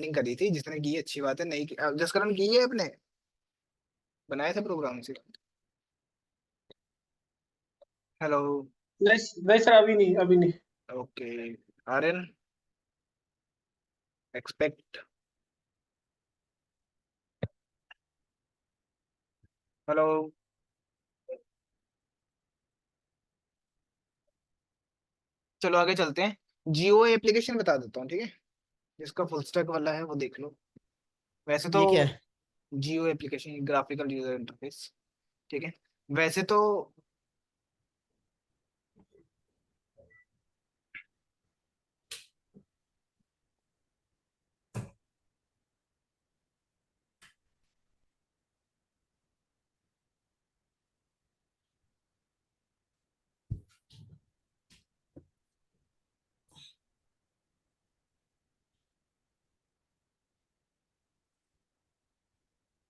Planning करी थी, जिसने की अच्छी बात है, नहीं जसकरण की है अपने, बनाए थे प्रोग्राम से। हेलो। नहीं नहीं सर, अभी नहीं, अभी नहीं। ओके। आर्यन, एक्सपेक्ट। हेलो। चलो आगे चलते हैं। जियो एप्लीकेशन बता देता हूँ, ठीक है, जिसका फुल स्टैक वाला है वो देख लो। वैसे तो ये क्या है? जियो एप्लीकेशन ग्राफिकल यूजर इंटरफेस, ठीक है। वैसे तो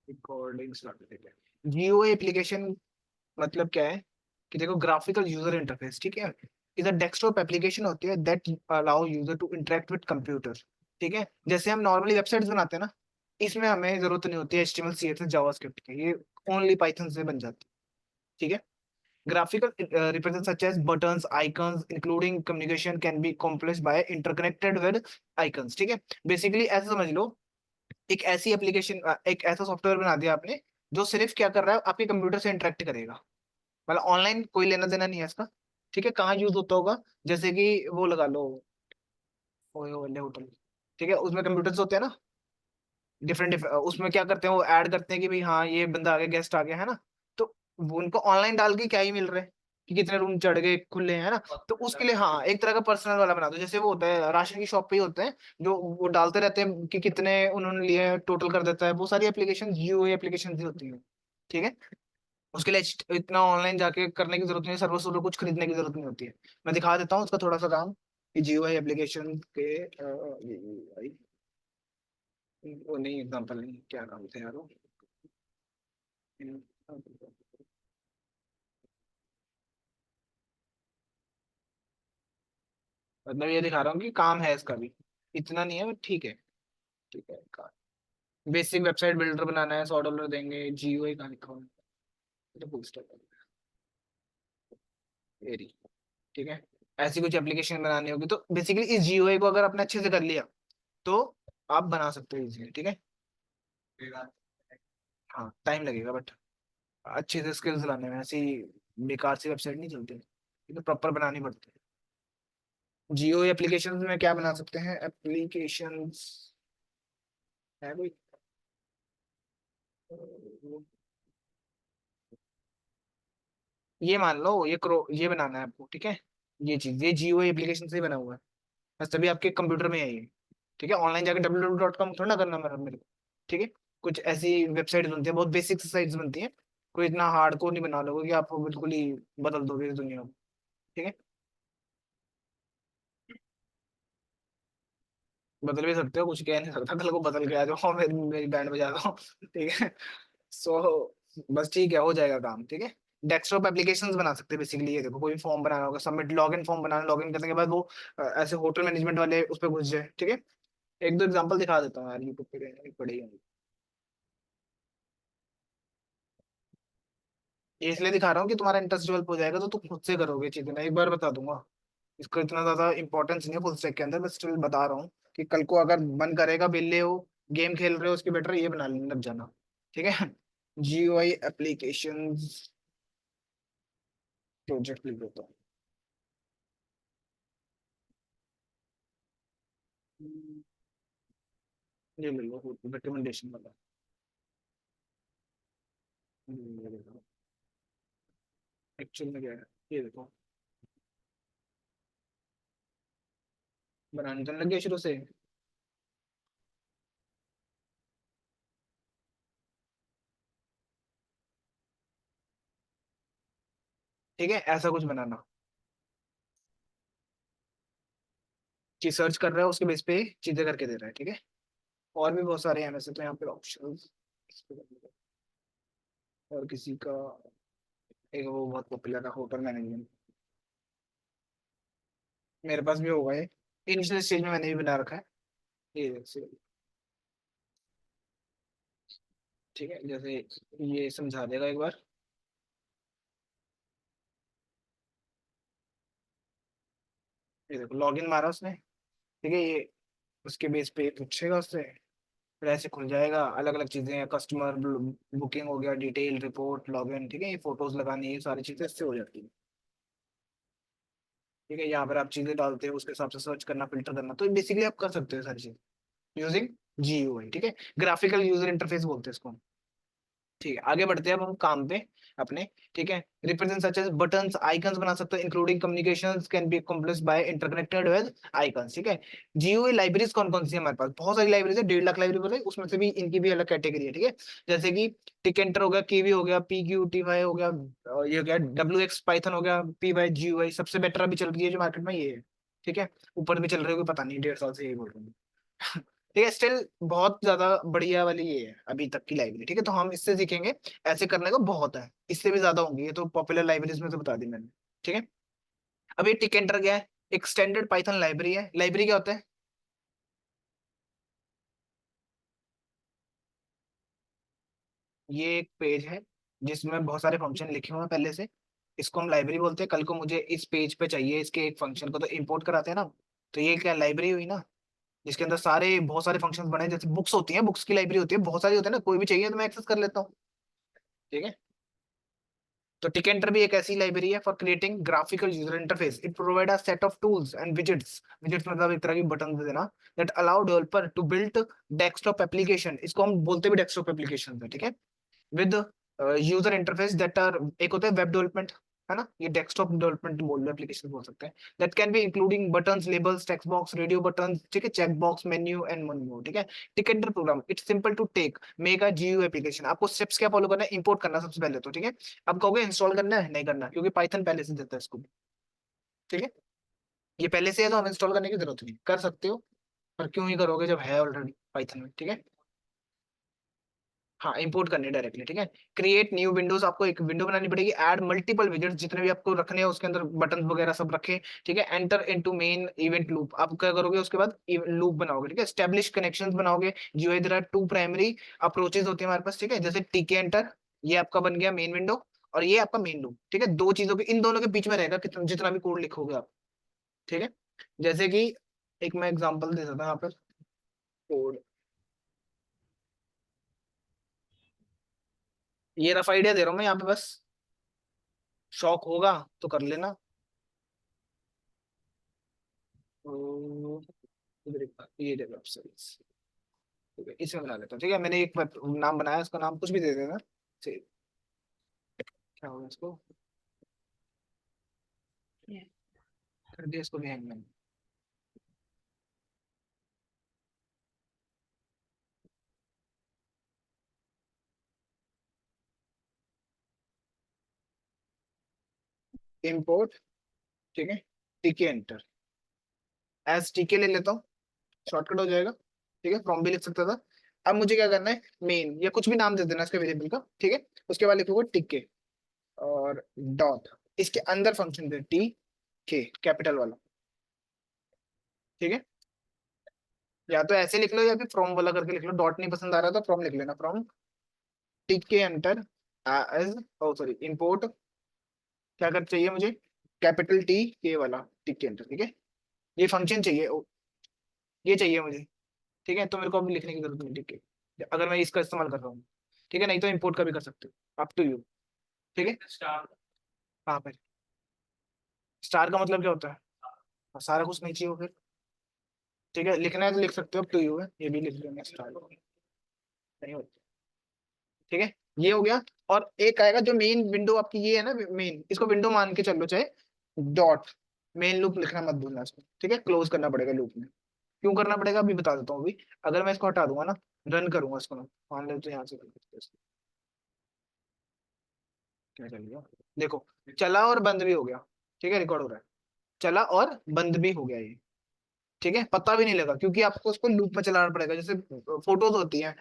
रिकॉर्डिंग जियो एप्लीकेशन मतलब क्या है कि देखो, ग्राफिकल यूजर इंटरफेस, ठीक है, इधर डेस्कटॉप एप्लीकेशन होती है that allow user to interact with computer. ठीक है, जैसे हम नॉर्मली वेबसाइट्स बनाते हैं ना, इसमें हमें जरूरत नहीं होती है एचटीएमएल सीएसएस जावास्क्रिप्ट की, ये ओनली पाइथन से बन जाती है। ठीक है। Graphical represents such as buttons, icons, including communication can be accomplished by interconnected with icons। ठीक है, बेसिकली ऐसे समझ लो, एक ऐसी एप्लीकेशन, एक ऐसा सॉफ्टवेयर बना दिया आपने जो सिर्फ क्या कर रहा है, आपके कंप्यूटर से इंटरेक्ट करेगा, मतलब ऑनलाइन कोई लेना देना नहीं है इसका। ठीक है, कहाँ यूज होता होगा, जैसे कि वो लगा लो, ओयो वाले होटल, ठीक है, उसमें कंप्यूटर्स होते हैं ना, डिफरेंट, उसमें क्या करते हैं, वो ऐड करते हैं कि भाई हाँ ये बंदा आ गया, गेस्ट आ गया है ना, तो वो उनको ऑनलाइन डाल के क्या ही मिल रहा है कि कितने रूम चढ़ गए, खुले हैं, है ना। तो उसके लिए हाँ एक तरह का पर्सनल वाला बना दो, जैसे वो होता है राशन की शॉप पे ही होते हैं, जो वो डालते रहते हैं कि कितने उन्होंने लिए, टोटल कर देता है। वो सारी एप्लीकेशन जियो एप्लीकेशन ही होती है। ठीक है, उसके लिए इतना ऑनलाइन जाके करने की जरूरत नहीं है, सर्वर सर्वर कुछ खरीदने की जरूरत नहीं होती है। मैं दिखा देता हूँ उसका थोड़ा सा काम कि जियो एप्लीकेशन के वो नहीं, एग्जाम्पल नहीं, क्या नाम थे यार वो। मतलब ये दिखा रहा हूँ कि काम है इसका भी, इतना नहीं है बट ठीक है। ठीक है, बेसिक वेबसाइट बिल्डर बनाना है, $100 देंगे, GUI का लिखा हुआ है, तो फुल स्टैक एरी। ठीक है, ऐसी कुछ एप्लीकेशन बनानी होगी तो बेसिकली इस GUI को अगर आपने अच्छे से कर लिया तो आप बना सकते हो इजीली। ठीक है, हाँ टाइम लगेगा बट अच्छे से स्किल्स लाने में, ऐसी बेकार सी वेबसाइट नहीं चलती, ये तो प्रॉपर बनानी पड़ती है। जियो एप्लीकेशन में क्या बना सकते हैं, एप्लीकेशंस है कोई, ये मान लो ये ये बनाना है आपको, ठीक है, ये चीज, ये जियो एप्लीकेशन से ही बना हुआ है, बस तभी आपके कंप्यूटर में है ये। ठीक है, ऑनलाइन जाकर www.com थोड़ा ना करना मेरे को। ठीक है, कुछ ऐसी वेबसाइट बनती है, बहुत बेसिक साइट्स बनती है, कोई इतना हार्डकोर नहीं बना लोगे कि आप बिल्कुल ही बदल दोगे इस दुनिया को। ठीक है, बदल भी सकते हो, कुछ कह नहीं सकता, कल को बदल के आ जाओ, मेरी बैंड बजा दो। ठीक है, सो बस ठीक है, हो जाएगा काम। ठीक है, डेस्कटॉप एप्लीकेशंस बना सकते हैं बेसिकली, ये देखो कोई फॉर्म बनाना होगा, सबमिट लॉगिन फॉर्म बनाना, लॉगिन करने के बाद वो ऐसे होटल मैनेजमेंट वाले उस पर घुस जाए। ठीक है, एक दो एग्जांपल दिखा देता हूँ यार, यूट्यूब पे पड़ेगा, ये इसलिए दिखा रहा हूँ कि तुम्हारा इंटरेस्ट डेवलप हो जाएगा तो तुम खुद से करोगे चीजें, मैं एक बार बता दूंगा, इसका इतना ज्यादा इंपॉर्टेंस नहीं है फुल स्टैक के अंदर, बस स्टिल बता रहा हूँ कि कल को अगर मन करेगा, बिल्ले हो, गेम खेल रहे हो, उसके बेटर ये बना लेने लग जाना। ठीक है, GUI एप्लीकेशन प्रोजेक्ट लिख देता हूँ, ये ले लो रिकमेंडेशन वाला। एक्चुअल में क्या है, ये देखो, बनाने तो लग गया शुरू से। ठीक है, ऐसा कुछ बनाना कि सर्च कर रहा है उसके बेस पे चीजें करके दे रहा है। ठीक है, और भी बहुत सारे हैं वैसे तो यहाँ पे ऑप्शन, और किसी का एक वो बहुत पॉपुलर है होटल मैनेजमेंट, मेरे पास भी होगा ये, इनिशियल स्टेज में मैंने भी बना रखा है, ये देखो। ठीक है, जैसे ये समझा देगा एक बार। ये देखो लॉगिन मारा उसने, ठीक है, ये उसके बेस पे पूछेगा उससे, फिर ऐसे खुल जाएगा, अलग अलग चीजें हैं, कस्टमर बुकिंग हो गया, डिटेल रिपोर्ट, लॉगिन, ठीक है, ये फोटोज लगानी, ये सारी चीजें इससे हो जाती है। ठीक है, यहाँ पर आप चीजें डालते हो, उसके हिसाब से सर्च करना, फिल्टर करना, तो बेसिकली आप कर सकते हो सारी चीज यूजिंग GUI। ठीक है, ग्राफिकल यूजर इंटरफेस बोलते हैं इसको। ठीक है, आगे बढ़ते हैं अब हम काम पे अपने। ठीक है, represent such as buttons, icons बना सकते हैं, including communications can be accomplished by interconnected with icons. ठीक है, GUI लाइब्रेरीज कौन कौन सी है हमारे पास? बहुत सारी लाइब्रेरीज है, 1.5 लाख लाइब्रेरी बोले, उसमें से भी इनकी भी अलग कैटेगरी है। ठीक है, जैसे कि टिकेंटर हो गया, केवी हो गया, PQTY हो गया, और ये हो गया WX पाइथन हो गया, PY GUI। सबसे बेटर अभी चल रही है जो मार्केट में, ये है। ठीक है, ऊपर भी चल रही होगी, पता नहीं, 1.5 साल से यही बोल रहा हूँ। ठीक है, स्टिल बहुत ज्यादा बढ़िया वाली ये है अभी तक की लाइब्रेरी। ठीक है, तो हम इससे सीखेंगे, ऐसे करने को बहुत है, इससे भी ज्यादा होंगी, ये तो पॉपुलर लाइब्रेरीज में से बता दी मैंने। ठीक है, अब ये टिकेंटर क्या है? एक स्टैंडर्ड पाइथन लाइब्रेरी है। लाइब्रेरी क्या होता है? ये एक पेज है जिसमें बहुत सारे फंक्शन लिखे हुए हैं पहले से, इसको हम लाइब्रेरी बोलते हैं। कल को मुझे इस पेज पे चाहिए इसके एक फंक्शन को, तो इंपोर्ट कराते हैं ना, तो ये क्या लाइब्रेरी हुई ना, जिसके अंदर सारे बहुत सारे फंक्शंस बने हैं। जैसे बुक्स होती हैं, बुक्स की लाइब्रेरी होती है, बहुत सारी होती है ना, कोई भी चाहिए तो मैं एक्सेस कर लेता हूँ। ठीक है, तो टिकेंटर भी एक ऐसी लाइब्रेरी है for creating graphical user interface. It provide a set of tools and widgets. Widgets मतलब एक तरह की बटन देना, that allow developer to build desktop application, इसको हम बोलते भी डेस्कटॉप एप्लीकेशन है। ठीक है, with user interface that are, एक होता है वेब डेवलपमेंट, है ना, ये डेस्कटॉप डेवलपमेंट बोल एप्लीकेशन बोल सकते हैं। That can be including buttons, labels, text box, radio button, ठीक है, check box, menu and one more. ठीक है, Tkinter program, it's simple to take, make a GUI application. आपको स्टेप्स क्या फॉलो करना है? इंपोर्ट करना सबसे पहले तो। ठीक है, अब कहोगे इंस्टॉल करना है, नहीं करना, क्योंकि पाइथन पहले से देता है इसको। ठीक है, ये पहले से है तो हम इंस्टॉल करने की जरूरत नहीं, कर सकते हो, पर क्यों ही करोगे जब है ऑलरेडी पाइथन में। ठीक है, हाँ, इंपोर्ट करने डायरेक्टली। ठीक है, क्रिएट न्यू विंडोज, आपको एक विंडो बनानी पड़ेगी, ऐड मल्टीपल विजेट्स, जितने भी आपको रखने हैं उसके अंदर बटन वगैरह सब रखे। ठीक है, enter into main event loop, आप क्या करोगे उसके बाद? लूप बनाओगे। ठीक है, स्टैब्लिश कनेक्शंस बनाओगे। GUI there are two primary approaches होती है हमारे पास। ठीक है, जैसे टीके एंटर, ये आपका बन गया मेन विंडो, और ये आपका मेन लूप। ठीक है, दो चीजों के, इन दोनों के बीच में रहेगा कितना, जितना भी कोड लिखोगे आप। ठीक है, जैसे कि एक मैं एग्जांपल दे देता हूँ यहाँ पर कोड, ये रफ आइडिया दे रहा हूँ मैं यहाँ पे बस, शौक होगा तो कर लेना। तो ये डेवलप सर्विस, ठीक है, इसमें बना लेता हूँ। ठीक है, मैंने एक नाम बनाया, उसका नाम कुछ भी दे देना। ठीक, क्या होगा इसको, कर दिया इसको भी हैंग मैंने। इम्पोर्ट, ठीक है, टीके एंटर, एज टीके ले लेता हूँ, शॉर्टकट हो जाएगा। ठीक है, फ्रॉम भी लिख सकता था। अब मुझे क्या करना है? मेन या कुछ भी नाम दे देना इसके वेरिएबल का। ठीक है, उसके बाद लिखूंगा टीके और डॉट, इसके अंदर फंक्शन दे टी के कैपिटल वाला। ठीक है, या तो ऐसे लिख लो या फिर फ्रॉम वाला करके लिख लो, डॉट नहीं पसंद आ रहा तो फ्रॉम लिख लेना, फ्रॉम टीके एंटर एज, ओ सॉरी, इंपोर्ट, क्या कर चाहिए मुझे? कैपिटल टी के वाला टिक एंटर। ठीक है, ये फंक्शन चाहिए, ये चाहिए मुझे। ठीक है, तो मेरे को अभी लिखने की जरूरत नहीं टिक के, अगर मैं इसका इस्तेमाल कर रहा हूँ। ठीक है, नहीं तो इंपोर्ट का भी कर सकते हो, अप टू यू। ठीक है, हाँ पर स्टार का मतलब क्या होता है? हाँ, सारा कुछ नहीं चाहिए फिर। ठीक है, लिखना है तो लिख सकते हो, अप टू यू है, ये भी लिख लेना स्टार, नहीं होता। ठीक है, ये हो गया। और एक आएगा जो मेन विंडो आपकी ये है ना, मेन, इसको विंडो मान के चलो चाहे, डॉट मेन लूप लिखना मत भूलना इसको। ठीक है, क्लोज करना पड़ेगा लूप में। क्यों करना पड़ेगा अभी बता देता हूँ। अभी अगर मैं इसको हटा दूंगा ना, रन करूंगा इसको ना, मान लो तो यहाँ से कर देते हैं इसको। क्या चल गया, देखो, चला और बंद भी हो गया। ठीक है, रिकॉर्ड हो रहा है, चला और बंद भी हो गया ये। ठीक है, पता भी नहीं लगा, क्योंकि आपको उसको लूप में चलाना पड़ेगा। जैसे फोटोज होती हैं,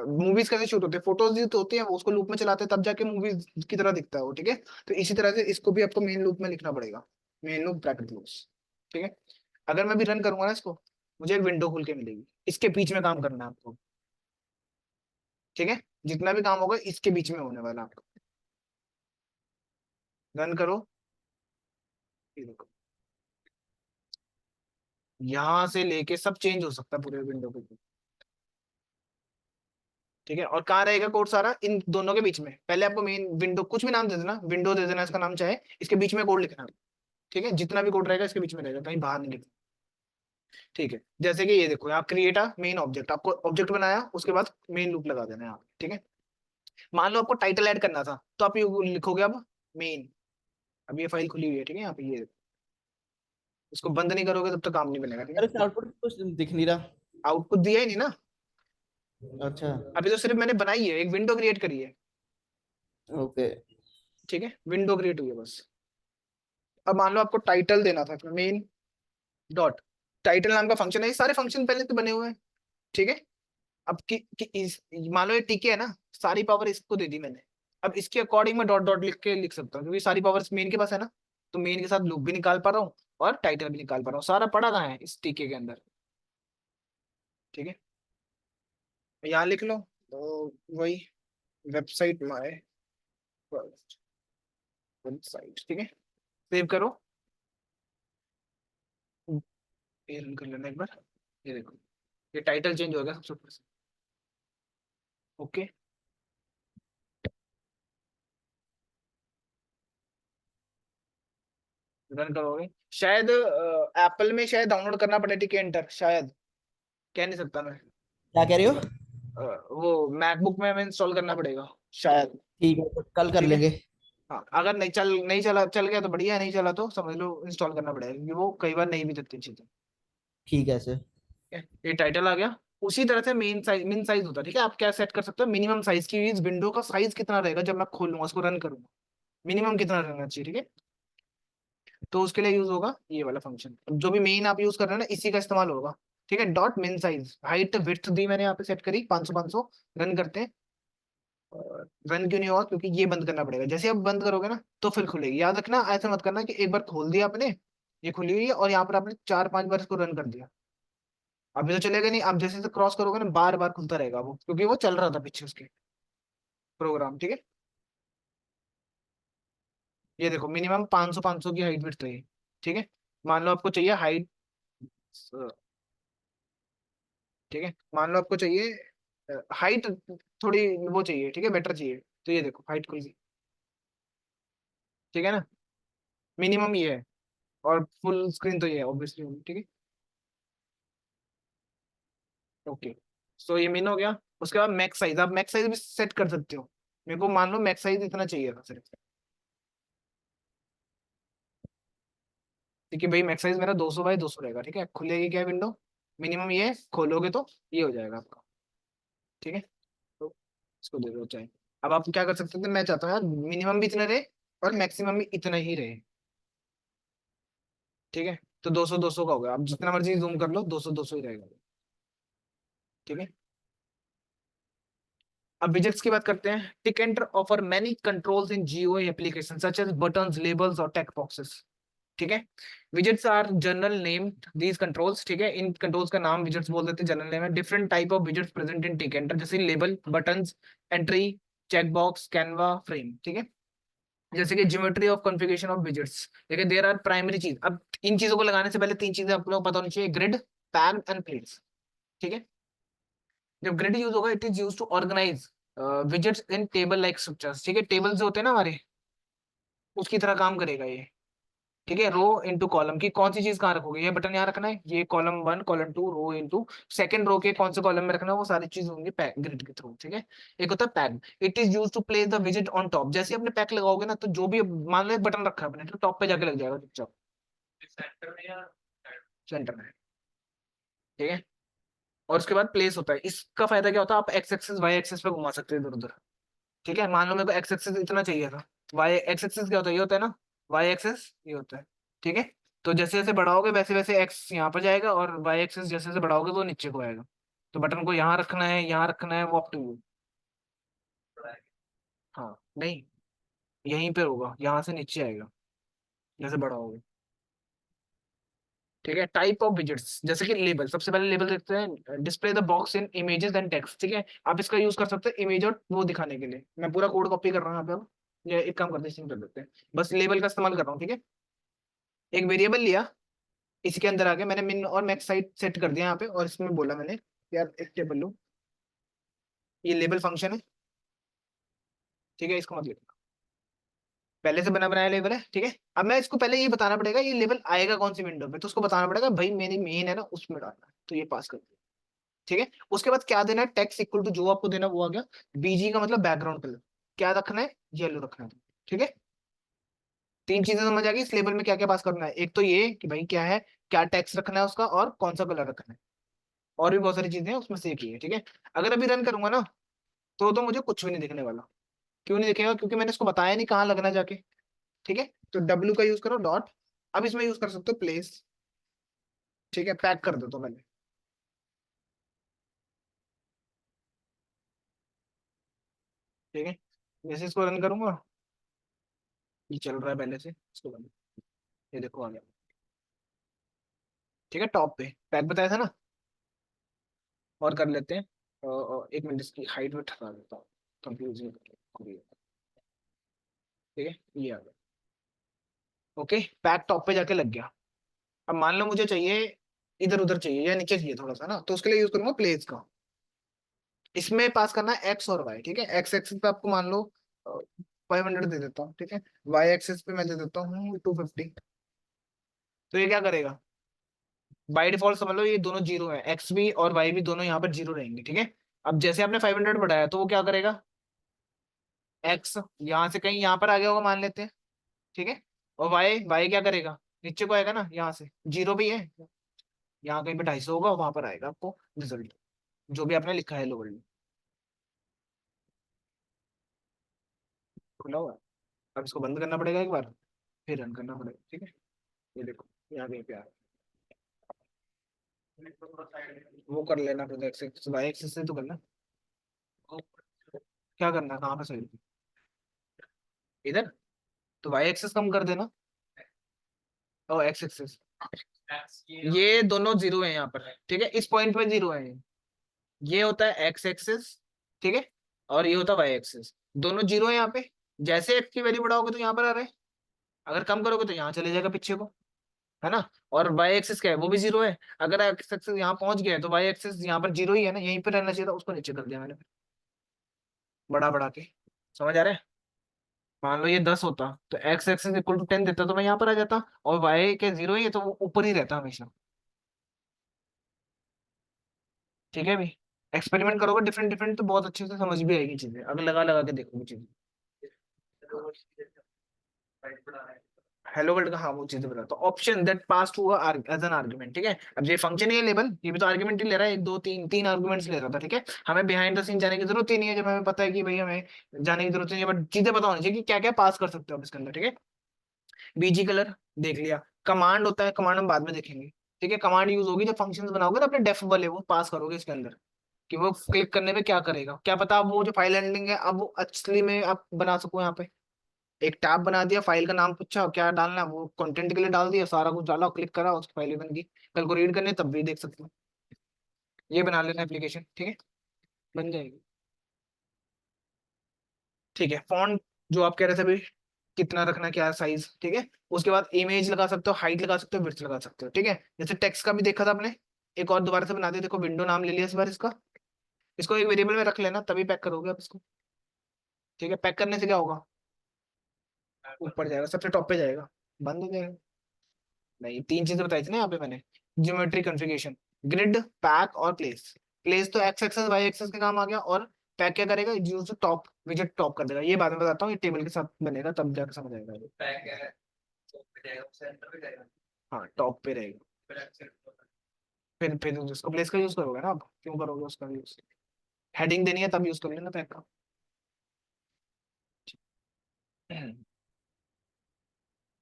मूवीज कैसे शूट होती है, फोटोज तो होती है, उसको लूप में चलाते हैं तब जाके मूवीज की तरह दिखता है वो। ठीक है, तो इसी तरह से इसको भी आपको मेन लूप में लिखना पड़ेगा, मेन लूप ब्रैकेट क्लोज। ठीक है, अगर मैं भी रन करूंगा ना इसको, मुझे एक विंडो खुल के मिलेगी, इसके बीच में काम करना है आपको। ठीक है, जितना भी काम होगा इसके बीच में होने वाला आपका। रन करो, ये देखो यहाँ से लेके सब चेंज हो सकता है पूरे विंडो पे। ठीक है, और कहाँ रहेगा कोड सारा, इन दोनों के बीच में। पहले आपको मेन विंडो कुछ भी नाम दे देना, विंडो दे देना इसका नाम चाहे, इसके बीच में कोड लिखना। ठीक है, जितना भी कोड रहेगा इसके बीच में रहेगा, कहीं बाहर नहीं लिखना। ठीक है, जैसे कि ये देखो यहाँ क्रिएट अ मेन ऑब्जेक्ट, आपको ऑब्जेक्ट बनाया, उसके बाद मेन लूप लगा देना है यहाँ। ठीक है, मान लो आपको टाइटल ऐड करना था, तो आप ये लिखोगे अब मेन। अब ये फाइल खुली हुई है, ठीक है, यहाँ पे ये, इसको बंद नहीं करोगे तब तक काम नहीं बनेगा। ठीक अरे है, आउटपुट कुछ दिख नहीं रहा। आउटपुट दिया ही नहीं ना, अच्छा। अभी तो सिर्फ मैंने बनाई है, एक विंडो क्रिएट करी है। ओके। ठीक है, विंडो क्रिएट हुई है बस। अब मान लो आपको टाइटल देना था, मेन डॉट टाइटल नाम का फंक्शन है, ये सारे फंक्शन पहले से बने हुए हैं। ठीक है, अब मान लो ये टीके है ना, सारी पावर इसको दे दी मैंने। अब इसके अकॉर्डिंग मैं डॉट डॉट लिख के लिख सकता हूँ, क्योंकि सारी पावर मेन के पास है ना, तो मेन के साथ लूप भी निकाल पा रहा हूँ और टाइटल भी निकाल पा रहा हूँ, सारा पड़ा कहाँ है इस टीके के अंदर। ठीक है, यहाँ लिख लो, तो वही वेबसाइट माय वेबसाइट। ठीक है, सेव करो, ये रन कर लेना एक बार। ये देखो ये टाइटल चेंज हो गया सबसे ऊपर से। ओके, रन करोगे शायद, एप्पल में शायद डाउनलोड करना पड़े टिके एंटर, शायद, कह नहीं सकता मैं। क्या कह रहे हो? वो मैकबुक में हमें इंस्टॉल करना पड़ेगा शायद। ठीक है, तो कल कर ठीक है, लेंगे। हाँ, अगर नहीं चला, चल गया तो बढ़िया, नहीं चला तो समझ लो इंस्टॉल करना पड़ेगा, क्योंकि वो कई बार नहीं भी देती चीजें। ठीक है सर। ठीक है, ये टाइटल आ गया। उसी तरह से मेन साइज होता है। ठीक है, आप क्या सेट कर सकते हो, मिनिमम साइज की, इस विंडो का साइज कितना रहेगा जब मैं खोलूंगा उसको रन करूंगा, मिनिमम कितना रहना चाहिए। ठीक है, तो उसके लिए यूज होगा ये वाला फंक्शन, जो भी मेन आप यूज कर रहे हैं ना इसी का इस्तेमाल होगा। ठीक है, डॉट मिन साइज, हाइट विड्थ दी मैंने यहाँ पे सेट करी 500 500। रन करते हैं, रन क्यों नहीं होगा, क्योंकि ये बंद करना पड़ेगा, जैसे आप बंद करोगे ना तो फिर खुलेगी। याद रखना, ऐसा मत करना कि एक बार खोल दिया आपने, ये खुली हुई है और यहाँ पर आपने 4 5 बार इसको रन कर दिया, अभी तो चलेगा नहीं। आप जैसे जैसे क्रॉस करोगे ना बार बार खुलता रहेगा वो, क्योंकि वो चल रहा था पीछे उसके प्रोग्राम। ठीक है, ये देखो मिनिमम 500 500 की हाइट विड्थ है। ठीक है, मान लो आपको चाहिए हाइट, ठीक है, मान लो आपको चाहिए हाइट थोड़ी वो चाहिए, ठीक है, बेटर चाहिए, तो ये देखो हाइट खुल गई। ठीक है ना, मिनिमम ये है, और फुल स्क्रीन तो ये है ऑब्वियसली। ठीक है, ओके, सो ये मिन हो गया। उसके बाद मैक्स साइज, आप मैक्स साइज भी सेट कर सकते हो। मेरे को मान लो मैक्स साइज इतना चाहिए था सिर्फ, ठीक है भाई, मैक्स साइज मेरा 200 बाई 200 रहेगा। ठीक है, खुलेगी क्या विंडो, मिनिमम ये है, खोलोगे तो ये हो जाएगा आपका। ठीक है, तो इसको दे दो चाहे। अब आप क्या कर सकते थे, मैं चाहता हूँ यार मिनिमम भी इतना रहे और मैक्सिमम भी इतना ही रहे। ठीक है, तो 200 200 का हो गया, आप जितना मर्जी जूम कर लो 200 200 ही रहेगा। ठीक है, अब विजेट्स की बात करते हैं। Tkinter offer many controls in GUI application such as buttons, labels और टेक्स्ट बॉक्सेस। ठीक है, widgets are general name these controls. ठीक है, इन कंट्रोल्स का नाम विजेट्स बोल देते हैं, जनरल नेम है। Different type of widgets present in Tkinter, जैसे label, buttons, entry, check box, canvas, frame. ठीक है, जैसे कि geometry of configuration of widgets. देखिए देयर आर प्राइमरी चीज। अब इन चीजों को लगाने से पहले 3 चीजें आप लोगों को पता होनी चाहिए, ग्रिड, पैन एंड प्लेट्स। ठीक है, जब ग्रिड यूज होगा, it is use to organise widgets in table like structures. ठीक है, टेबल जो होते हैं ना हमारे, उसकी तरह काम करेगा ये। ठीक है, रो इनटू कॉलम की कौन सी चीज कहाँ रखोगे, ये बटन यहाँ रखना है, ये कॉलम 1 कॉलम 2 रो इनटू सेकंड रो के कौन से कॉलम में रखना है, वो सारी चीज होंगी पैक ग्रिड के थ्रू। ठीक है, एक होता है pack, it is use to place the विजेट ऑन टॉप। जैसे अपने पैक लगाओगे ना, तो जो भी मान लो एक बटन रखा है अपने, तो टॉप पे जाके लग जाएगा चुपचाप, सेंटर में। ठीक है, और उसके बाद प्लेस होता है, इसका फायदा क्या होता है, आप एक्स एक्सिस वाई एक्सिस पे घुमा सकते हैं इधर उधर। ठीक है, मान लो मेरे को एक्स एक्सिस इतना चाहिए था, वाई एक्स एक्सिस क्या होता है, ये होता है ना, वाई एक्सिस ये होता है। ठीक है, तो जैसे जैसे बढ़ाओगे वैसे वैसे एक्स यहाँ पर जाएगा, और वाई एक्सिस जैसे जैसे बढ़ाओगे वो नीचे को आएगा। तो बटन को यहाँ रखना है, यहाँ रखना है, वो अप टू यू। हाँ, नहीं, यहीं पे होगा, यहाँ से नीचे आएगा जैसे बढ़ाओगे। ठीक है। टाइप ऑफ विजेट्स, जैसे कि लेबल, सबसे पहले लेबल देखते हैं, display the box in images and text. ठीक है, आप इसका यूज कर सकते हैं इमेज और वो दिखाने के लिए। मैं पूरा कोड कॉपी कर रहा हूँ यहाँ पे, अब ये एक काम करते हैं, कर देते हैं, बस लेबल का इस्तेमाल कर रहा हूँ। ठीक है, एक वेरिएबल लिया, इसके अंदर आके मैंने मिन और मैक्स साइज सेट कर दिया यहाँ पे, और इसमें बोला मैंने यार एक टेबल लो, ये लेबल फंक्शन है। ठीक है, इसको मत लिखना, पहले से बना बनाया लेबल है। ठीक है, अब मैं इसको पहले ये बताना पड़ेगा ये लेबल आएगा कौन सी विंडो पे, तो उसको बताना पड़ेगा भाई मेरी मेन है ना उसमें डालना है, तो ये पास कर दिया। ठीक है, उसके बाद क्या देना है, टेक्स्ट इक्वल टू जो आपको देना वो आ गया। बीजी का मतलब बैकग्राउंड कलर क्या रखना है, येलो रखना है। ठीक है, तीन चीजें समझ आ गई इस लेबल में क्या क्या पास करना है। एक तो ये कि भाई क्या है, क्या टेक्स्ट रखना है उसका, और कौन सा कलर रखना है, और भी बहुत सारी चीजें हैं उसमें से एक ही है। ठीक है, अगर अभी रन करूंगा ना तो मुझे कुछ भी नहीं दिखने वाला। क्यों नहीं दिखेगा, क्योंकि मैंने इसको बताया नहीं कहाँ लगना जाके। ठीक है, तो डब्ल्यू का यूज करो डॉट, अब इसमें यूज कर सकते हो प्लेस। ठीक है, पैक कर दो तो मैंने, ठीक है, जैसे इसको रन करूंगा, ये चल रहा है पहले से, इसको बंद, ये देखो आ गया। ठीक है, टॉप पे पैक बताया था ना, और कर लेते हैं। एक मिनट इसकी हाइट में ठहरा देता हूँ, कंफ्यूजिंग। ठीक है, ये आ गया। ओके, पैक टॉप पे जाके लग गया। अब मान लो मुझे चाहिए इधर उधर चाहिए या नीचे चाहिए थोड़ा सा ना, तो उसके लिए यूज करूंगा प्लेस का। इसमें पास करना है एक्स और वाई। ठीक है, एक्स एक्सिस पे आपको मान लो 500 दे देता हूँ। ठीक है, वाई एक्सिस पे मैं दे देता हूँ 250। तो ये क्या करेगा, बाई डिफॉल्ट समझ लो ये दोनों जीरो है, एक्स भी और वाई भी दोनों यहाँ पर जीरो रहेंगे। ठीक है, अब जैसे आपने 500 बढ़ाया तो वो क्या करेगा, एक्स यहाँ से कहीं यहाँ पर आ गया होगा मान लेते हैं। ठीक है, और वाई वाई क्या करेगा, नीचे को आएगा ना, यहाँ से जीरो भी है, यहाँ कहीं पे 250 होगा, वहां पर आएगा आपको रिजल्ट जो भी आपने लिखा है लो वर्ल्ड खुला हुआ है। अब इसको बंद करना पड़ेगा एक बार, फिर रन करना पड़ेगा। ठीक है, ये देखो यहाँ कहीं पे आ वो कर लेना फिर एक्स वाई एक्सिस से तो करना, क्या करना है, कहाँ पे सही, इधर, तो वाई एक्सिस कम कर देना, और एक्स एक्सिस, ये दोनों जीरो है यहाँ पर। ठीक है, इस पॉइंट पे जीरो है ये होता है एक्स एक्सिस। ठीक है, और ये होता है वाई एक्सिस, दोनों जीरो है यहाँ पे। जैसे एक्स की वैल्यू बढ़ाओगे तो यहाँ पर आ रहा है, अगर कम करोगे तो यहाँ चले जाएगा पीछे को, है ना। और वाई एक्सिस क्या है, वो भी जीरो है, अगर एक्स एक्सिस यहाँ पहुंच गया है तो वाई एक्सिस यहाँ पर जीरो ही है ना, यहीं पर रहना चाहिए था, उसको नीचे कर दिया मैंने बड़ा बढ़ा के। समझ आ रहा है, मान लो ये 10 होता तो एक्स एक्सिस इक्वल टू 10 देता तो मैं यहाँ पर आ जाता, और वाई के जीरो ही है तो वो ऊपर ही रहता हमेशा। ठीक है, भी एक्सपेरिमेंट करोगे डिफरेंट डिफरेंट तो बहुत अच्छे से समझ भी आएगी चीजें, अगर लगा लगा के देखोगे चीजें। हेलो वर्ल्ड का, हाँ वो चीजें बताता हूँ, option that pass to as an argument. ठीक है, अब ये फंक्शन है लेबल, ये भी तो आर्गुमेंट ही ले रहा है, एक दो तीन तीन आर्गुमेंट्स ले रहा था। ठीक है, हमें बिहाइंड द सीन जाने की जरूरत ही नहीं है, जब हमें पता है कि भाई हमें जाने की जरूरत नहीं है, बट चीजें पता होनी चाहिए कि क्या क्या पास कर सकते हो आप इसके अंदर। ठीक है, बीजी कलर देख लिया, कमांड होता है, कमांड हम बाद में देखेंगे। ठीक है, कमांड यूज होगी जब फंक्शंस बनाओगे तो अपने डेफ वाले वो पास करोगे इसके अंदर, कि वो क्लिक करने पे क्या करेगा, क्या पता अब वो जो फाइल हैंडलिंग है अब वो असली में आप बना सको। यहाँ पे एक टैब बना दिया, फाइल का नाम पूछा क्या डालना है, वो कंटेंट के लिए डाल दिया, सारा कुछ डाला, क्लिक करा, उसकी फाइल बन गई, कल को रीड करने तब भी देख सकते हो। ये बना लेना एप्लीकेशन, ठीक है, बन जाएगी। ठीक है, फॉन्ट जो आप कह रहे थे अभी, कितना रखना क्या साइज। ठीक है, उसके बाद इमेज लगा सकते हो, हाइट लगा सकते हो, विड्थ लगा सकते हो। ठीक है, जैसे टेक्स्ट का भी देखा था आपने, एक और दोबारा से बना दिया, देखो विंडो नाम ले लिया इस बार इसका, इसको एक वेरिएबल में रख लेना तभी पैक करोगे आप इसको। ठीक है, पैक करने से क्या होगा, ऊपर जाएगा, सबसे टॉप पे जाएगा, बंद हो जाएगा। नहीं, तीन चीजें बताई थी ना यहाँ पे मैंने, ज्योमेट्री कॉन्फ़िगरेशन, ग्रिड, पैक और प्लेस। प्लेस तो एक्स एक्सेस वाई एक्सेस के काम आ गया, और पैक क्या करेगा, यूज टॉप विजेट टॉप कर देगा। ये बाद में बताता हूँ, ये टेबल के साथ बनेगा तब जाकर समझ आएगा ये। हाँ, टॉप पे रहेगा। फिर उसको प्लेस का यूज करोगे ना, आप क्यों करोगे उसका यूज, हेडिंग देनी है तब यूज कर लेना पैक का।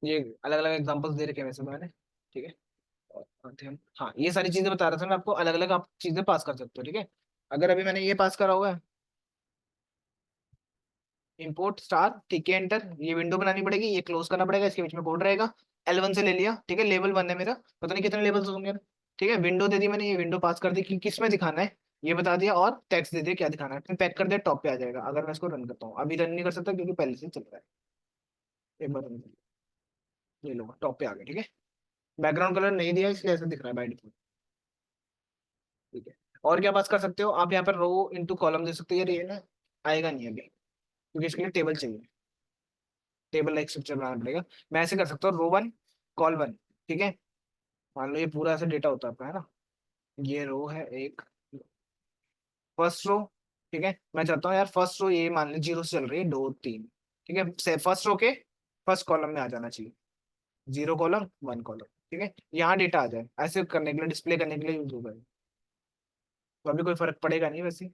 ये अलग अलग एग्जांपल्स दे रखे हैं वैसे मैंने। ठीक है, हाँ ये सारी चीजें बता रहा था मैं आपको, अलग अलग आप चीजें पास कर सकते हो। ठीक है, अगर अभी मैंने ये पास करा हुआ है, इंपोर्ट स्टार, ठीक है, एंटर, ये विंडो बनानी पड़ेगी, ये क्लोज करना पड़ेगा, इसके बीच में कोड रहेगा, L1 से ले लिया, ठीक है, लेवल 1 है मेरा, पता नहीं कितने लेवल्स होंगे, ठीक है, विंडो दे दी मैंने, ये विंडो पास कर दी कि किस में दिखाना है ये बता दिया, और टेक्स्ट दे दिया क्या दिखाना है, फिर पैक कर दिया, टॉप पे आ जाएगा। अगर मैं इसको रन करता हूँ, अभी रन नहीं कर सकता क्योंकि पहले से चल रहा है, एक बार run कर, ये लो टॉप पे आ गया, ठीक है, बैकग्राउंड कलर नहीं दिया इसलिए ऐसा दिख रहा है बाय डिफॉल्ट, ठीक है। और क्या पास कर सकते हो आप, यहाँ पर रो इनटू कॉलम दे सकते हो, यार ये ना आएगा नहीं अभी क्योंकि इसके लिए टेबल चाहिए, टेबल लाइक स्ट्रक्चर बनाना पड़ेगा। मैं ऐसे कर सकता हूँ, रो 1 कॉल 1, ठीक है, मान लो ये पूरा ऐसा डेटा होता है आपका, है ना, ये रो है एक, फर्स्ट रो, ठीक है, मैं चाहता हूँ यार फर्स्ट रो ये मान लो 0 से चल रही है, 2 3, ठीक है, फर्स्ट रो के फर्स्ट कॉलम में आ जाना चाहिए, 0 कॉलम 1 कॉलम, ठीक है, यहाँ डेटा आ जाए, ऐसे करने के लिए, डिस्प्ले करने के लिए यूज होगा ये। तो अभी कोई फर्क पड़ेगा नहीं वैसे,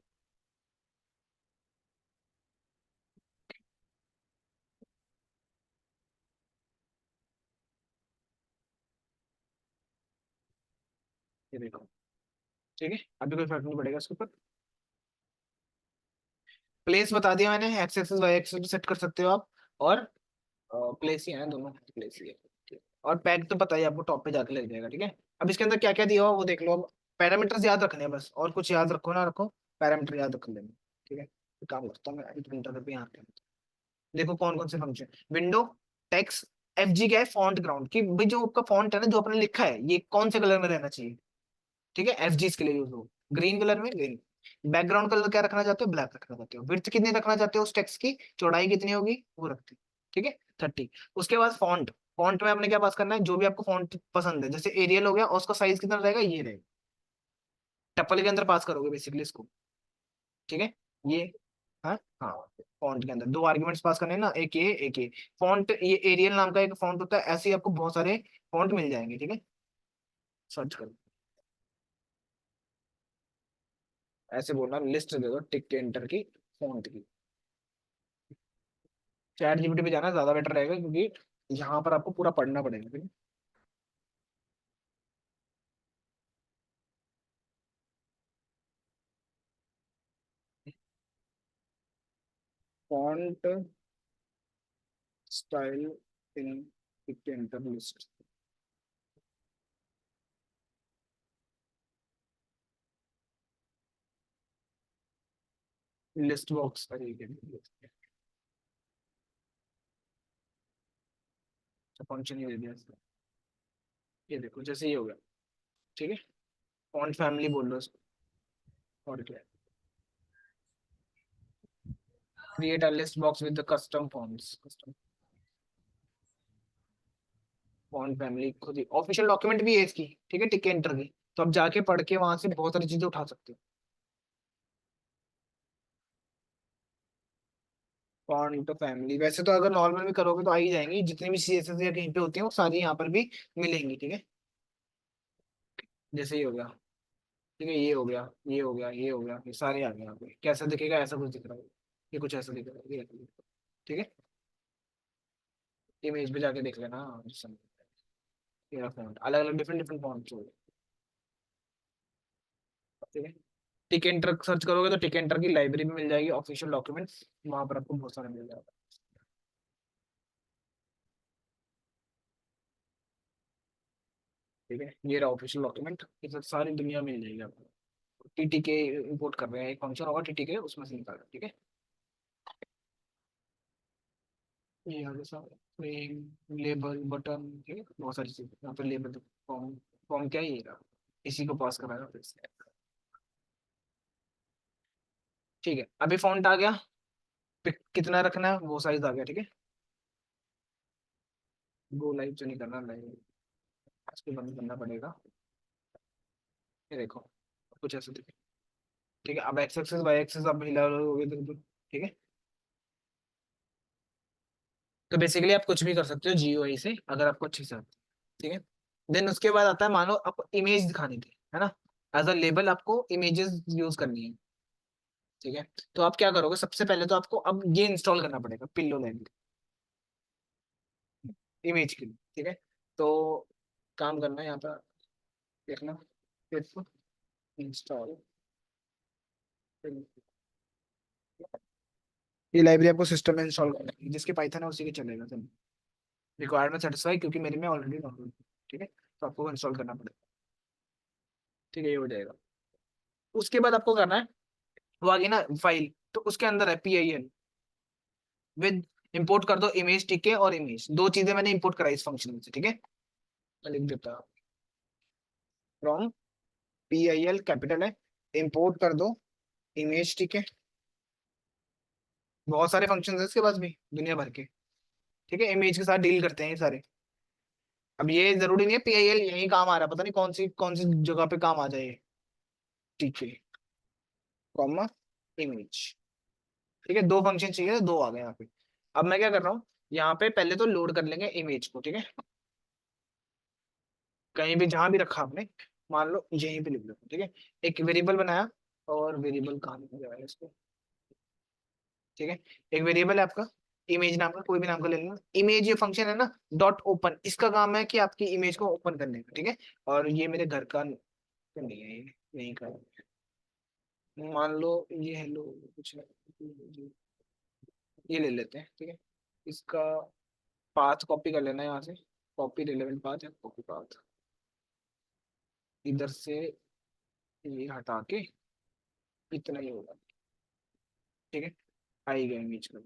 ये देखो, ठीक है, अभी कोई फर्क नहीं पड़ेगा इसके ऊपर। प्लेस बता दिया मैंने, X axis Y axis set कर सकते हो आप, और प्लेस ही है दोनों, प्लेस ही है, ठीक है। और पैड तो पता ही है आपको, टॉप पे जाके लग जाएगा, ठीक है। अब इसके अंदर क्या क्या दिया हुआ वो देख लो, अब पैरामीटर्स याद रखने हैं बस, और कुछ याद रखो ना रखो, पैरामीटर याद रख लेना, ठीक है। एक काम करता हूँ मैं, अभी प्रिंटर पे यहाँ पे देखो कौन कौन से function, window, text, F G क्या है, फॉन्ट ग्राउंड, की भाई जो आपका फॉन्ट है ना, जो आपने लिखा है ये कौन से कलर में रहना चाहिए, ठीक है, एफ जी के लिए यूज हो, ग्रीन कलर में ग्रीन, बैकग्राउंड कलर क्या रखना चाहते हो, ब्लैक रखना चाहते हो, विड्थ कितनी रखना चाहते हो उस टेक्स्ट की, चौड़ाई कितनी होगी वो रखते हो, ठीक है, 30। उसके बाद फॉन्ट, फॉन्ट में आपने क्या पास करना है, जो भी आपको फॉन्ट पसंद है, जैसे एरियल हो गया और उसका साइज कितना रहेगा, ये रहेगा, टप्पल के अंदर पास करोगे बेसिकली इसको, ठीक है, ये, हाँ हाँ, फॉन्ट के अंदर 2 आर्ग्यूमेंट्स पास करने हैं ना, एक ये फॉन्ट, ये एरियल नाम का एक फॉन्ट होता है, ऐसे ही आपको बहुत सारे फॉन्ट मिल जाएंगे, ठीक है, सर्च करो, ऐसे बोलना, लिस्ट दे दो टिक के एंटर की, फॉन्ट की, चैट जीपीटी पे जाना ज्यादा बेटर रहेगा क्योंकि यहाँ पर आपको पूरा पढ़ना पड़ेगा, ठीक है। फॉन्ट स्टाइल इन टिक के एंटर लिस्ट, लिस्ट बॉक्स पर फंक्शन ही दे दिया इसका, ये देखो जैसे ही हो गया, ठीक है, फॉन्ट फैमिली बोल लो इसको, और क्या, create a list box with the custom fonts, custom font family खुद ही ऑफिशियल डॉक्यूमेंट भी है इसकी, ठीक है, टिक एंटर की, तो आप जाके पढ़ के वहां से बहुत सारी चीजें उठा सकते हो। फॉन्ट फैमिली वैसे तो अगर नॉर्मल में करोगे तो आ ही जाएंगी, जितनी भी सीएसएस या कहीं पे होती है वो सारी यहाँ पर भी मिलेंगी, ठीक है, जैसे ही हो गया, ठीक है, ये हो गया, ये हो गया, ये हो गया, ये सारे आ गए यहाँ पे, कैसा दिखेगा, ऐसा कुछ दिख रहा है, ये कुछ ऐसा दिख रहा है, ये ऐसा दिख रहा है, ठीक है, इमेज पे जाके देख लेना, हाँ, जिस समय, ये फॉन्ट अलग अलग डिफरेंट डिफरेंट फॉन्ट हो, ठीक है। टिक एंटर सर्च करोगे तो टिक एंटर की लाइब्रेरी में मिल जाएगी, ऑफिशियल डॉक्यूमेंट्स वहां पर आपको बहुत सारे मिल जाएगा, ठीक है, ये रहा ऑफिशियल डॉक्यूमेंट, ये सब सारी दुनिया में मिल जाएगी आपको। टीटीके इंपोर्ट कर रहे हैं, एक फंक्शन होगा टीटीके, उसमें से निकाल, ठीक है, ये आगे सब फ्रेम, लेबल, बटन, ठीक है, बहुत सारी चीजें यहाँ पे, लेबल, फॉर्म, फॉर्म क्या है, ये रहा, इसी को पास कराना फिर से, ठीक है, अभी फॉन्ट आ गया, कितना रखना है वो साइज आ गया, ठीक है, गो लाइव तो नहीं करना, लाइव इसको बंद करना पड़ेगा, ये देखो कुछ ऐसा दिखे, ठीक है, अब एक्स एक्सिस वाई एक्सिस अब हिला लोगे तो ठीक है, तो बेसिकली आप कुछ भी कर सकते हो जीयूआई से अगर आपको अच्छे से आता है, ठीक है। देन उसके बाद आता है, मान लो आपको इमेज दिखानी थी, है ना, एज अ लेबल आपको इमेजेस यूज करनी है, ठीक है, तो आप क्या करोगे, सबसे पहले तो आपको अब ये इंस्टॉल करना पड़ेगा, पिल्लो लैंड इमेज के लिए, ठीक है, तो काम करना है यहाँ पर, देखना, इंस्टॉल, ये लाइब्रेरी आपको सिस्टम में इंस्टॉल करना है, जिसके पाइथन है उसी के चलेगा सब, रिक्वायरमेंट सेटिस्फाई, क्योंकि मेरे में ऑलरेडी नॉर्मल, ठीक है, तो आपको इंस्टॉल करना पड़ेगा, ठीक है, ये हो जाएगा। उसके बाद आपको करना है, वो आ गई ना फाइल, तो उसके अंदर है PIL विद, इंपोर्ट कर दो इमेज, ठीक है, और इमेज, दो चीजें मैंने इंपोर्ट कराई इस फंक्शन में से, ठीक है, मैं लिख देता हूँ फ्रॉम PIL, कैपिटल है, इंपोर्ट कर दो इमेज, ठीक है, बहुत सारे फंक्शन है इसके पास भी दुनिया भर के, ठीक है, इमेज के साथ डील करते हैं ये सारे। अब ये जरूरी नहीं है PIL यही काम आ रहा है, पता नहीं कौन सी जगह पे काम आ जाए, ठीक है, कॉमा इमेज, ठीक है, दो फंक्शन चाहिए, दो आ गए यहाँ पे। अब मैं क्या कर रहा हूँ, यहाँ पे पहले तो लोड कर लेंगे इमेज को, ठीक है, कहीं भी जहां भी रखा आपने, मान लो यहीं पे लिख लो, ठीक है, एक वेरिएबल बनाया, और वेरिएबल कहाँ लिखा जाएगा इसको, ठीक है, एक वेरिएबल है आपका इमेज नाम का, कोई भी नाम का ले लेना, इमेज ये फंक्शन है ना, डॉट ओपन, इसका काम है कि आपकी इमेज को ओपन करने का, ठीक है, और ये मेरे घर का तो नहीं है, ये नहीं का, मान लो ये हेलो कुछ है, ये ले लेते हैं, ठीक है, इसका पाथ कॉपी कर लेना है यहाँ से, कॉपी रिलेवेंट पाथ है, कॉपी पाथ, इधर से ये हटा के इतना ही होगा, ठीक है, आई गया इमेज का,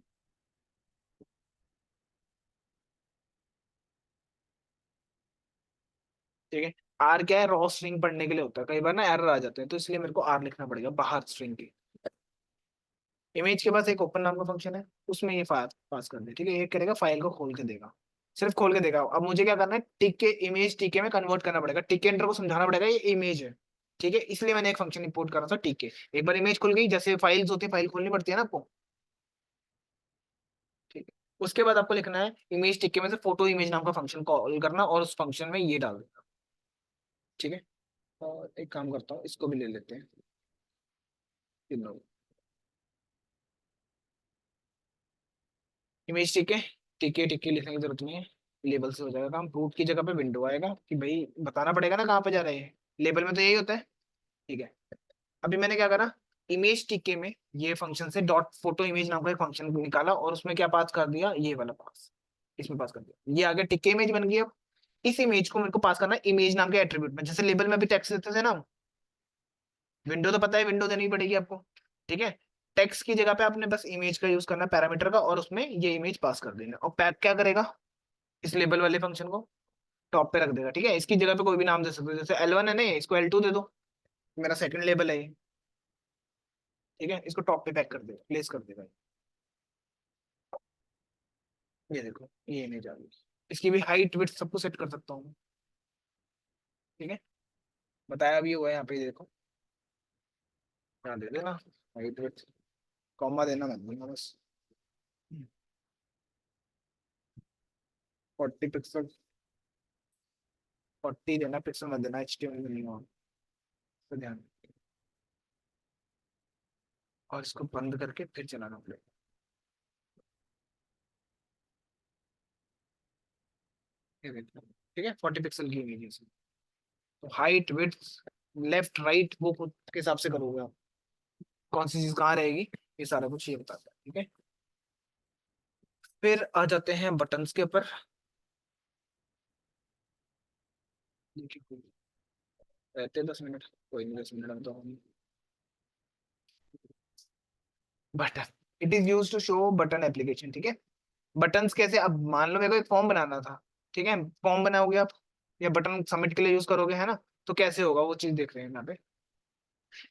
ठीक है। आर क्या है, रॉ स्ट्रिंग पढ़ने के लिए होता है, कई बार ना एरर आ जाते हैं, तो इसलिए मेरे को आर लिखना पड़ेगा बाहर स्ट्रिंग के। इमेज के पास एक ओपन नाम का फंक्शन है, उसमें ये पास कर दे, ठीक है, ये करेगा फाइल को खोल के देगा, सिर्फ खोल के देगा। अब मुझे क्या करना है, टिक इमेज टिके में कन्वर्ट करना पड़ेगा, टिक एंटर को समझाना पड़ेगा ये इमेज है, ठीक है, इसलिए मैंने एक फंक्शन इंपोर्ट करा था टिक के। एक बार इमेज खुल गई, जैसे फाइल्स होती है, फाइल खोलनी पड़ती है ना आपको, ठीक है, उसके बाद आपको लिखना है इमेज टिक के में से फोटो इमेज नाम का फंक्शन कॉल करना, और उस फंक्शन में ये डाल देना, ठीक है। और एक काम करता हूँ, इसको भी ले लेते हैं, इमेज टिक है, टिक है लिखने की जरूरत नहीं है, लेबल से हो जाएगा काम, रूट की जगह पे विंडो आएगा, कि भाई बताना पड़ेगा ना कहाँ पे जा रहे हैं, लेबल में तो यही होता है, ठीक है। अभी मैंने क्या करा, इमेज टिके में ये फंक्शन से डॉट फोटो इमेज नाम का एक फंक्शन निकाला, और उसमें क्या पास कर दिया, ये वाला पास, इसमें पास कर दिया, ये आगे टिके इमेज बन गई। अब इस इमेज को मेरे को पास करना है इमेज नाम के एट्रीब्यूट में, जैसे लेबल में भी टेक्स्ट देते थे ना, विंडो तो पता है, विंडो देनी पड़ेगी आपको, ठीक है, टेक्स्ट की जगह पे आपने बस इमेज का यूज करना पैरामीटर का, और उसमें ये इमेज पास कर देना, और पैक क्या करेगा, इस लेबल वाले फंक्शन को टॉप पे रख देगा, ठीक है, इसकी जगह पे कोई भी नाम दे सकते हो, जैसे L1 है ना, इसको L2 दे दो, मेरा सेकंड लेबल है ये, ठीक है, इसको टॉप पे पैक कर देगा, प्लेस कर देगा, ये देखो ये इमेज आ गई, इसकी भी हाइट विड्थ सबको सेट कर सकता हूँ, ठीक है, बताया भी हुआ है यहाँ पे, ये देखो, यहाँ दे देना हाइट विड्थ, कॉमा देना मत भूलना बस, 40 पिक्सल, 40 देना, पिक्सल मत देना, HTML में नहीं हो, तो ध्यान, और इसको बंद करके फिर चलाना पड़ेगा, ये देखो, ठीक है, 40 पिक्सल की इमेज है, तो हाइट विड्थ लेफ्ट राइट वो खुद के हिसाब से करोगे आप, कौन सी चीज कहाँ रहेगी, ये सारा कुछ ये बताता है, ठीक है। फिर आ जाते हैं बटन्स के ऊपर, देखिए रहते 10 मिनट, कोई नहीं, 10 मिनट में तो होंगे। Button, it is use to show button application, ठीक है, बटन्स कैसे, अब मान लो मेरे को एक फॉर्म बनाना था, ठीक है, फॉर्म बनाओगे आप, या बटन सबमिट के लिए यूज करोगे, है ना, तो कैसे होगा वो चीज देख रहे हैं यहाँ पे।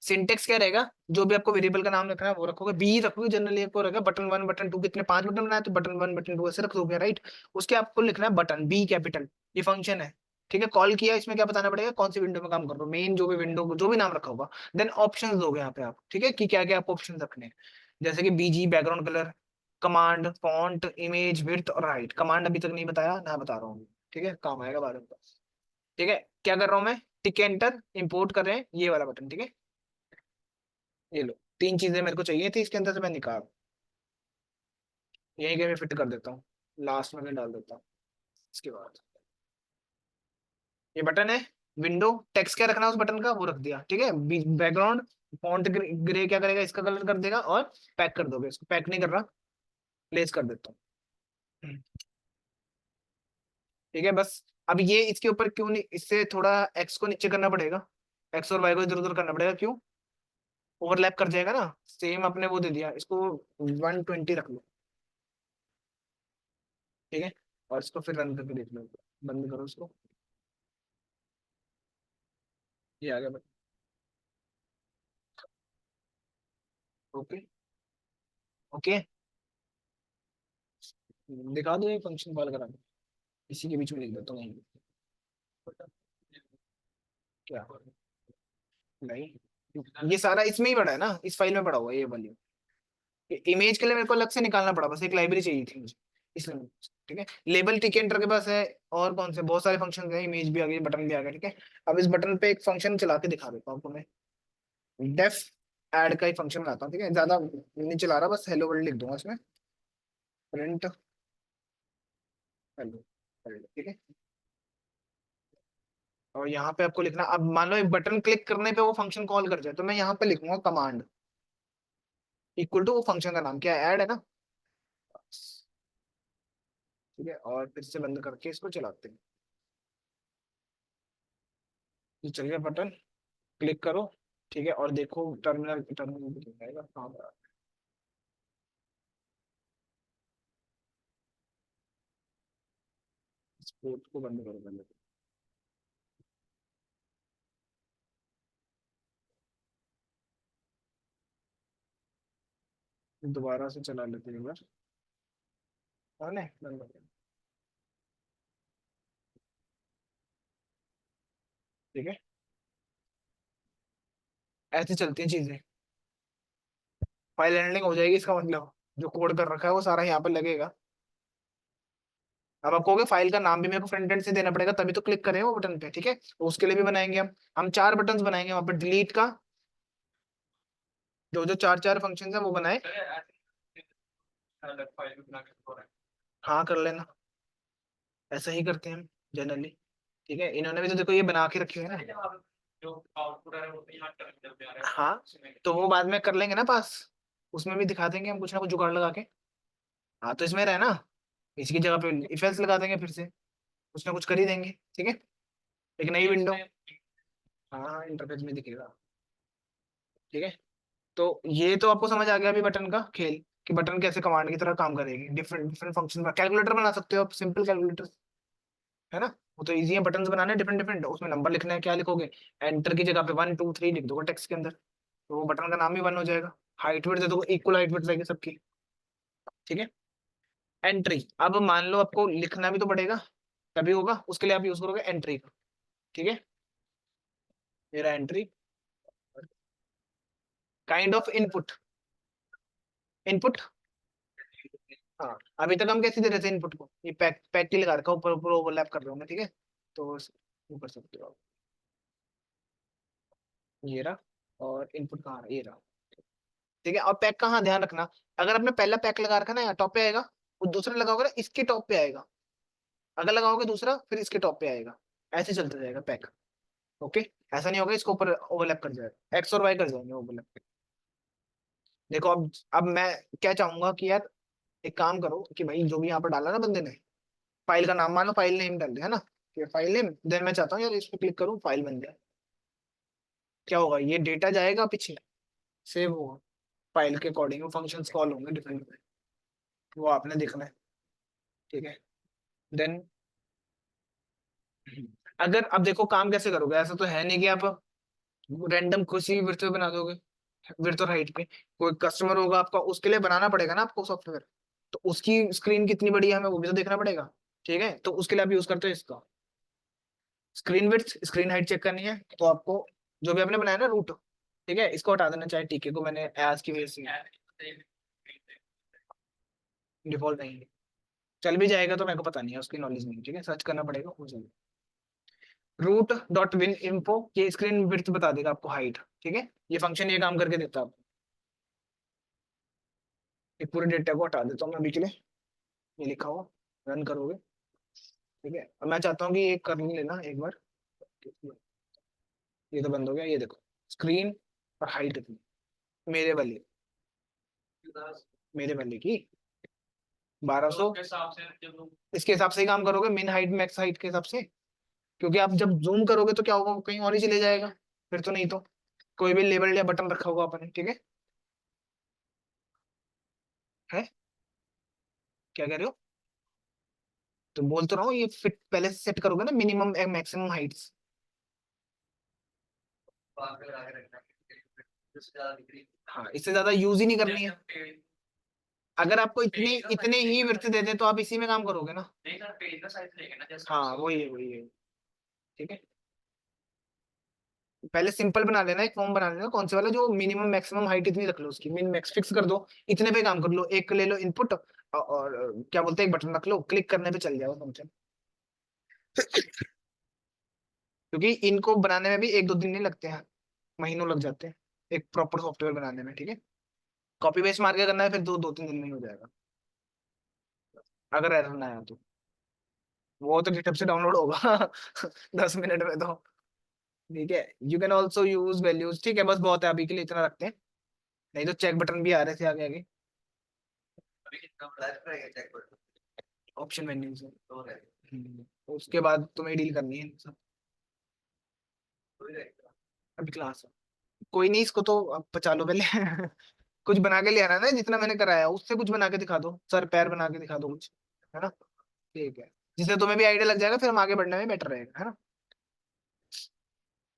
सिंटेक्स क्या रहेगा, जो भी आपको वेरिएबल का नाम रखना है वो रखोगे, बी रखोगे, जनरली आपको रहेगा बटन 1 बटन 2, कितने 5 बटन बनाए तो बटन 1 बटन 2 ऐसे रख दोगे, राइट। उसके आपको लिखना है बटन, बी कैपिटल, ये फंक्शन है, ठीक है, कॉल किया, इसमें क्या बताना पड़ेगा, कौन सी विंडो में काम कर रहे हो, मेन जो भी विंडो जो भी नाम रखा होगा, देन ऑप्शन दोगे यहाँ पे आप, ठीक है, कि क्या क्या आपको ऑप्शन रखने हैं, जैसे कि BG background colour, command, font, image, width और हाइट। कमांड अभी तक नहीं बताया ना, बता रहा हूँ, ठीक है, काम आएगा बाद में, ठीक है। क्या कर रहा हूँ मैं, टिक एंटर, इंपोर्ट कर रहे हैं ये वाला बटन, ठीक है, ये लो, तीन चीजें मेरे को चाहिए थी इसके अंदर से, मैं निकाल यहीं के मैं फिट कर देता हूँ, लास्ट में मैं डाल देता हूँ, इसके बाद ये बटन है, विंडो, टेक्स्ट क्या रखना है उस बटन का वो रख दिया, ठीक है, बैकग्राउंड, फॉन्ट ग्रे क्या करेगा, इसका कलर कर देगा, और पैक कर दोगे, इसको पैक नहीं कर रहा, प्लेस कर देता हूँ, ठीक है। बस अब ये इसके ऊपर क्यों नहीं, इससे थोड़ा एक्स को नीचे करना पड़ेगा, एक्स और वाई को इधर उधर करना पड़ेगा, क्यों, ओवरलैप कर जाएगा ना, सेम अपने वो दे दिया इसको 120 रख लो, ठीक है। और इसको फिर रन करके देख लो, बंद करो इसको, ये आ गया। ओके ओके, दिखा दो ये फंक्शन कॉल करा दो, इसी के बीच में लिख देता हूँ यहीं पे। क्या नहीं, ये सारा इसमें ही पड़ा है ना, इस फाइल में पड़ा हुआ है ये वाली, इमेज के लिए मेरे को अलग से निकालना पड़ा, बस एक लाइब्रेरी चाहिए थी मुझे, इसलिए ठीक है। लेबल टिक एंटर के पास है, और कौन से बहुत सारे फंक्शन है, इमेज भी आ गई, बटन भी आ गया, ठीक है। अब इस बटन पे एक फंक्शन चला के दिखा देता हूँ आपको मैं, डेफ ऐड का ही फंक्शन बनाता हूँ, ठीक है, ज्यादा नहीं चला रहा, बस हेलो वर्ल्ड लिख दूंगा इसमें, प्रिंट हेलो वर्ल्ड, ठीक है। और यहाँ पे आपको लिखना, अब मान लो एक बटन क्लिक करने पे वो फंक्शन कॉल कर जाए, तो मैं यहाँ पे लिखूंगा कमांड इक्वल टू वो फंक्शन का नाम क्या है, ऐड है ना, ठीक है। और फिर से बंद करके इसको चलाते हैं, ये चल गया बटन, क्लिक करो, ठीक है। और देखो टर्मिनल, टर्मिनल भी दिखाएगा कहाँ पर पोर्ट को बंद करो पहले, दोबारा से चला लेते हैं एक बार, हाँ नहीं बंद हो गया, ठीक है। ऐसे चलती हैं चीजें, फाइल हैंडलिंग हो जाएगी, इसका मतलब जो कोड कर रखा है वो सारा यहाँ पर लगेगा। अब आप कहोगे फाइल का नाम भी मेरे को फ्रंट एंड से देना पड़ेगा तभी तो क्लिक करें वो बटन पे, ठीक है, तो उसके लिए भी बनाएंगे हम 4 बटन बनाएंगे वहां पर, डिलीट का, जो जो चार चार फंक्शन है वो बनाए, हाँ कर लेना, ऐसा ही करते हैं हम जनरली, ठीक है। इन्होंने भी तो देखो ये बना के रखी है ना, हाँ, तो वो बाद में कर लेंगे ना पास, उसमें भी दिखा देंगे हम कुछ ना कुछ जुगाड़ लगा के, हाँ तो इसमें रहना, इसकी जगह पे इफ एल्स लगा देंगे फिर से, कुछ ना कुछ कर ही देंगे, ठीक है। एक नई विंडो, हाँ हाँ इंटरफेस में दिखेगा, ठीक है। तो ये तो आपको समझ आ गया अभी बटन का खेल, कि बटन कैसे कमांड की तरह काम करेगी, डिफरेंट डिफरेंट फंक्शन, कैलकुलेटर बना सकते हो आप, सिंपल कैलकुलेटर, है ना, वो तो इजी है, बटन बनाने डिफरेंट डिफरेंट, उसमें नंबर लिखना है, क्या लिखोगे, एंटर की जगह पे 1 2 3 लिख दोगे टेक्स्ट के अंदर, तो वो बटन का नाम ही 1 हो जाएगा, हाइट वेट दे दोगे, इक्वल हाइट वेट रहेगी सबकी, ठीक है। एंट्री, अब मान लो आपको लिखना भी तो पड़ेगा, तभी होगा, उसके लिए आप यूज करोगे एंट्री का, ठीक है। मेरा entry, kind of input, input, हाँ अभी तक हम कैसे दे रहे थे इनपुट को, ये पैक पैक की लगा रखा, ऊपर ऊपर ओवरलैप कर रहे होंगे, ठीक है, तो वो कर सकते हो आप, ये रहा, और इनपुट कहाँ रहा, ये रहा, ठीक है। और पैक कहाँ ध्यान रखना, अगर आपने पहला पैक लगा रखा ना यहाँ टॉप पे आएगा, वो दूसरा लगाओगे ना इसके टॉप पे आएगा, अगर लगाओगे दूसरा फिर इसके टॉप पे आएगा, ऐसे चलता जाएगा पैक, ओके। ऐसा नहीं होगा इसको ऊपर ओवरलैप कर जाएगा, एक्स और वाई कर जाएंगे ओवरलैप, देखो अब मैं क्या चाहूंगा कि यार एक काम करो कि भाई जो भी यहाँ पर डाला ना बंदे ने, फाइल का नाम मान लो, फाइल नेम डाल दिया है ना, कि फाइल नेम, देन मैं चाहता हूँ यार इस पर क्लिक करूँ फाइल बन जाए, क्या होगा, ये डेटा जाएगा पीछे, सेव होगा, फाइल के अकॉर्डिंग वो फंक्शंस कॉल होंगे डिफरेंट, वो आपने देखना है, ठीक है। देन अगर अब देखो काम कैसे करोगे, ऐसा तो है नहीं कि आप रैंडम किसी भी विड्थ पे बना दोगे, विड्थ और हाइट पे, कोई कस्टमर होगा आपका, उसके लिए बनाना पड़ेगा ना आपको सॉफ्टवेयर, तो उसकी स्क्रीन कितनी बड़ी है हमें वो भी तो देखना पड़ेगा, ठीक है। तो उसके लिए आप यूज करते हो इसका, screen width, screen height check करनी है तो आपको जो भी आपने बनाया ना रूट, ठीक है, इसको हटा देना, चाहे टीके को मैंने एज की वजह से डिफॉल्ट नहीं है, चल भी जाएगा तो मेरे को पता नहीं है, उसकी नॉलेज नहीं है, ठीक है, सर्च करना पड़ेगा, हो जाएगा। रूट डॉट विन इन्फो, ये स्क्रीन विड्थ बता देगा आपको, हाइट, ठीक है, ये फंक्शन ये काम करके देता है आपको, एक पूरे डेटा को हटा देता हूँ मैं अभी के लिए, ये लिखा हुआ, रन करोगे, ठीक है। अब मैं चाहता हूँ कि ये कर लेना एक बार, ये तो बंद हो गया, ये देखो स्क्रीन और हाइट इतनी, मेरे वाली, मेरे वाले की 1200 इसके हिसाब से ही काम करोगे, मिन हाइट मैक्स हाइट के हिसाब से, क्योंकि आप जब जूम करोगे तो क्या होगा, कहीं और ही चले जाएगा फिर तो, नहीं तो कोई भी लेबल या बटन रखा होगा आपने, ठीक है क्या कह रहे हो? तो बोल तो रहा हूँ, ये फिट पहले से सेट करोगे ना मिनिमम मैक्सिमम हाइट्स। हाँ, इससे ज्यादा यूज ही नहीं करनी है। अगर आपको इतने इतने ही विड्थ दे दे तो आप इसी में काम करोगे ना। हाँ वही है, ठीक है। पहले सिंपल बना लेना, एक फॉर्म बना लेना, कौन से वाला, जो मिनिमम मैक्सिमम हाइट इतनी रख लो, उसकी मिन मैक्स फिक्स कर दो, इतने पे काम कर लो, एक ले लो इनपुट और क्या बोलते हैं, एक बटन रख लो, क्लिक करने पे चल जाओ फंक्शन। क्योंकि इनको बनाने में भी 1-2 दिन नहीं लगते हैं, महीनों लग जाते हैं एक प्रॉपर सॉफ्टवेयर बनाने में, ठीक है। कॉपी पेस्ट मार के करना है फिर 2-3 दिन में ही हो जाएगा, अगर एरर ना आया तो। वो तो गिटहब से डाउनलोड होगा 10 मिनट में तो, ठीक है। You can also use values, ठीक है, बस बहुत है अभी के लिए, इतना रखते हैं, नहीं तो चेक बटन भी आ रहे थे आगे आगे ऑप्शन मेन्यू से। उसके बाद तुम्हें डील करनी है सब। अभी क्लास है, कोई नहीं, इसको तो अब बचा लो पहले कुछ बना के ले आना ना, जितना मैंने कराया उससे कुछ बना के दिखा दो, सर पैर बना के दिखा दो कुछ, है ना, ठीक है, जिससे तुम्हें भी आइडिया लग जाएगा, फिर हम आगे बढ़ने में बेटर रहेगा, है ना।